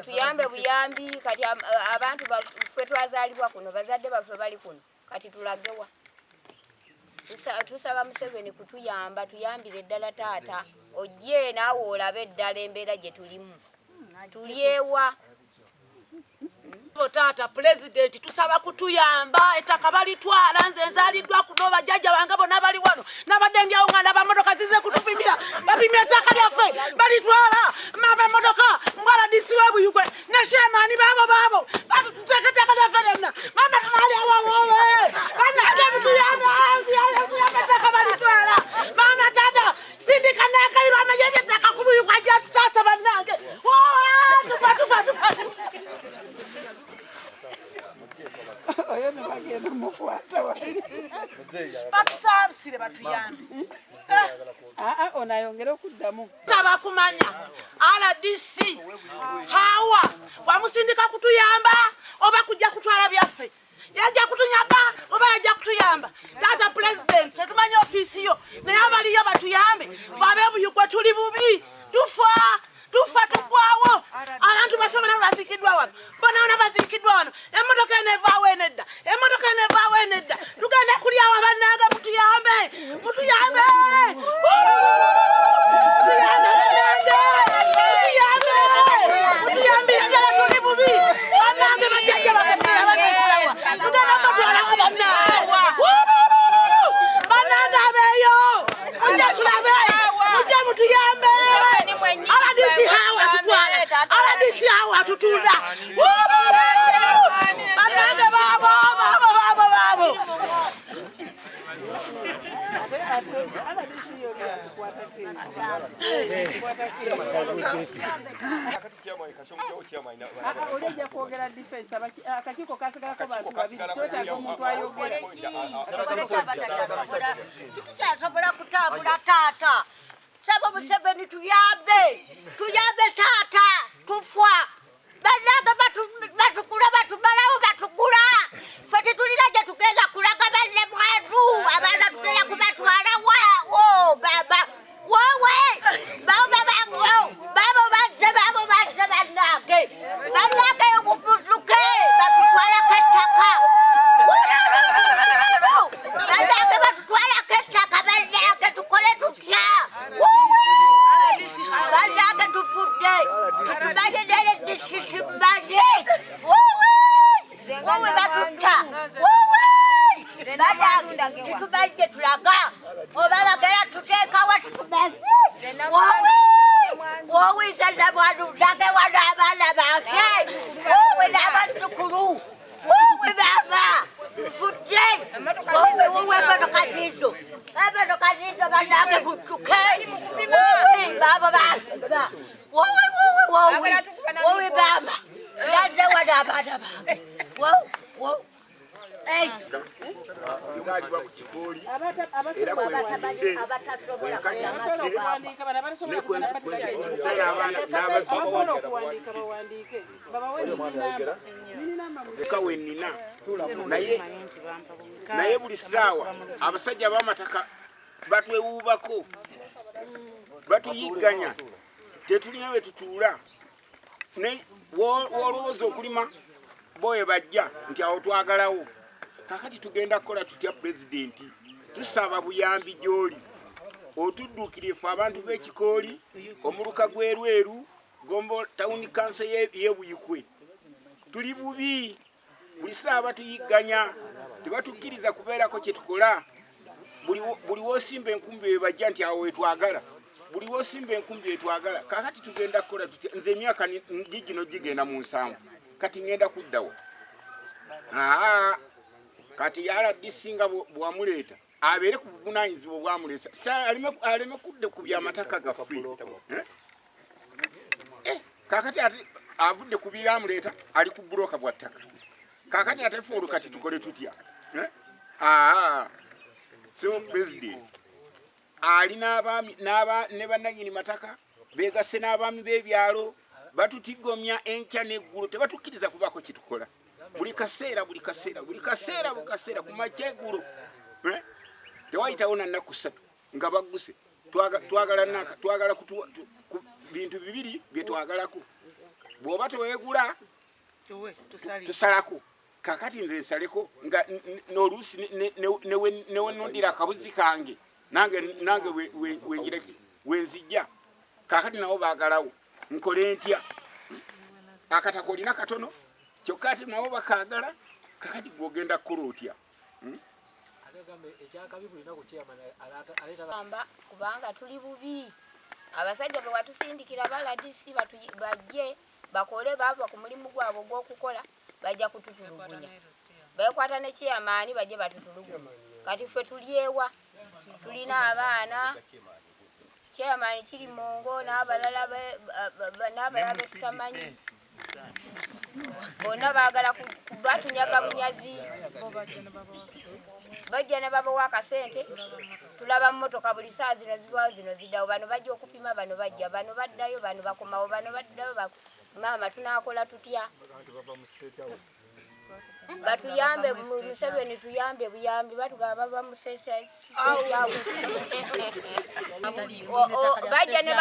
Tuyambe buyambi kati abantu baffe twazaalibwa kuno bazadde baffe bali kuno kati tulagewa tusaba Museveni kutuyamba tuyambire eddala taata ojje naawe olabe eddala embeera gye tulimu tulyewa Taata President tusaba kutuyamba ettaka balitwala nze nzaaliddwa kuno bajjajja bange bonna bali wano nabadde ndyawo nga n'abamotoka zize kutupimira bapimye ettaka lyaffe balitwala mama emmotoka mwala disiwe buyugwe ne shemani baabo batututeeka ettaka lyaffe lyonna mama tunaali awawowe bannange mutuyamba ettaka balitwala mama taata sindika neekayirwa amanye ebyettaka ku buyugwe ajja tutaasa bannange tufa Oyo nebagenda mukwata batusabisire batuyambe onayongera okuddamu saba kumanya RDC hawa wamusindika kutuyamba oba kujja kutwala byaffe yajja kutunyamba oba yajja kutuyamba taata President tetumanya ofiisi yo naye abaliyo batuyambe fe ab'ebuyugwe tuli bubi tufa tugwawo abantu baffe bana bazikiddwa wano bona bazikiddwa wano emmotoka enevaawo enedda tugenda kulyawo bannange mutuyambe mutuyambire ddala tuli bubi bannange bajjajja baffe bazikulawa tugenda batwalawo bannange abeeyo mujja tulabe mujja mutuyambe RDC hawa tutwala RDC hawa tutunda bannange baabo olejja kwogera defense akakiiko kasigalako bantu babiri twetaaga omuntu ayogera tukyasobola kutambula taata saba Museveni tuyambe taata tufa bannange batukula batumalawo batukula ffe tetulina gye tugenda kulaga balle mwandu abaana tugenda kubatwala wawo baba wowe baabo bazze bannange okutuke batutwalako ettaka bannange batutwalako ettaka bannange tukole tutya bannange tufudde tutumanye NDC simmanye wowe batutta bannange titumanye tulaga oba bagera tuteekawa titumanye wowe nze mwandu ndage wano abaana bange wowe n'abazzukulu wowe baba fudde wowe emmotoka zizo bannange muttuke baabo baba wowe baba naze wano abaana bange nzaalibwa ku Kikooli era kwewulidde eka wennina naye buli ssaawa abasajja b'amataka batwewuubako batuyigganya tetulina we tutuula wolowooza okulima boye bajja nti awo twagalawo kakati tugenda kukola tutya President tusaba buyambi gy'oli otudduukire ffe abantu b'Ekikooli omuluka gw'Erweru Gombo Town Council y'Ebuyikwe tuli bubi buli saa batuyigganya tebatukkiriza kubeerako kye tukola buli woosimba enkumbi we bajja nti awo wetwagala buli woosimba enkumbi wetwagala kakati tugenda kukola tutya nze emyaka gino gigenda mu 7 kati ngenda kuddawo kati RDC nga bwamuleeta abeere ku buvunaanyizibwa bwamuleesa aleme kudde ku byamataka gaffe kakati ate avudde ku byamuleeta ali ku buloka bwa ttaka kakati ate ffe kati tukole tutya so President ali n'abaami ne bannannyini mataka beegasse n'abaami b'ebyalo batutigomya enkya n'eggulu tebatukkiriza kubaako kye tukola buli kaseera ku makya eggulo tewayitawo na nnaku 3 nga bagguse twagala bintu bibiri bye twagalako bw'oba teweegula tusalako kakati nze nsaleko nga n'oluusi newenondera akabuzi kange nange wenzijja kakati nabo baagalawo nkole ntya akatako olina katono kyokka ate nabo bakaagala kakati gwogenda kukola otya kubanga tuli bubi abasajja bwe watusindikira baladisi bajje bakole bava ku mulimu gwabwe gw'okukola bajja kututulugunya bekwata ne chairman bajje batutulugunya kati ffe tulyewa tulina abaana chairman kiri mongo n'abalala tutamanyi bonna baagala batunyaga bunyazi bajja ne babawa akasente tulaba mmotoka buli saa zino zibawo zino ziddawo bano bajja okupima bano bajja bano baddayo bano bakomawo bano baddayo maama tunaakola tutya batuyambe Museveni tuyambe buyambi batugaba bava mu state house bajja ne